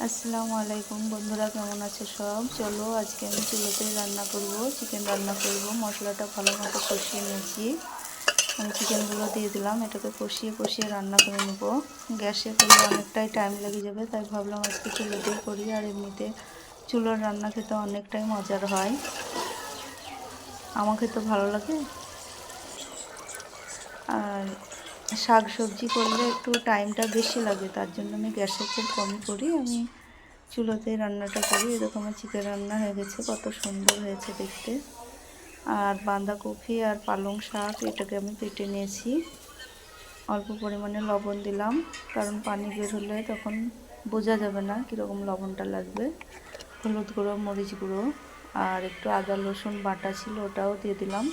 আসসালামু আলাইকুম বন্ধুরা, কেমন আছে সব? চলো আজকে আমি চুলোতেই রান্না করব, চিকেন রান্না করব। মশলাটা ভালো মতো কষিয়ে নিয়েছি। আমি চিকেনগুলো দিয়ে দিলাম, এটাকে কষিয়ে কষিয়ে রান্না করে নেব। গ্যাসে করলে অনেকটাই টাইম লেগে যাবে, তাই ভাবলাম আজকে চুলোতেই করি। আর এমনিতে চুলোর রান্না খেতে অনেকটাই মজার হয়, আমাকে তো ভালো লাগে। আর শাক সবজি করলে একটু টাইমটা বেশি লাগে, তার জন্য আমি গ্যাসে খুব কমই করি। আমি চুলোতেই রান্নাটা করি। এরকম চিকেন রান্না হয়ে গেছে, কত সুন্দর হয়েছে দেখতে। আর বাঁধাকপি আর পালং শাক এটাকে আমি কেটে নিয়েছি। অল্প পরিমাণে লবণ দিলাম, কারণ পানি বের হলে তখন বোঝা যাবে না কীরকম লবণটা লাগবে। হলুদ গুঁড়ো, মরিচ গুঁড়ো আর একটু আদা রসুন বাটা ছিল, ওটাও দিয়ে দিলাম।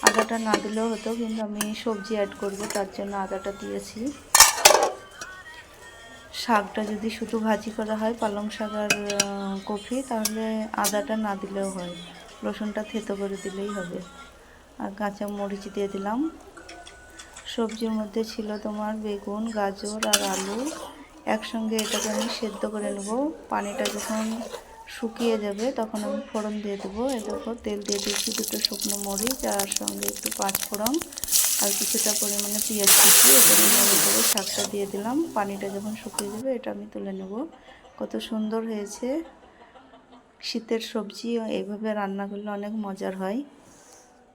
আদাটা না দিলেও হতো, কিন্তু আমি সবজি অ্যাড করব তার জন্য আদাটা দিয়েছি। শাকটা যদি শুধু ভাজি করা হয়, পালং শাক আর কপি, তাহলে আদাটা না দিলেও হয়, রসুনটা থেতো করে দিলেই হবে। আর কাঁচা মরিচ দিয়ে দিলাম। সবজির মধ্যে ছিল তোমার বেগুন, গাজর আর আলু। একসঙ্গে এটাকে আমি সেদ্ধ করে নেব। পানিটা যখন শুকিয়ে যাবে তখন আমি ফোড়ন দিয়ে দেবো। এ দেখো, তেল দিয়ে দিয়েছি, দুটো শুকনো মরিচ আর সঙ্গে একটু পাঁচ ফোড়ন আর কিছুটা পরিমাণে পেঁয়াজ কুচি। এটা নেড়ে করে শাকটা দিয়ে দিলাম। পানিটা যখন শুকিয়ে যাবে এটা আমি তুলে নেব। কত সুন্দর হয়েছে। শীতের সবজি এইভাবে রান্না করলে অনেক মজার হয়।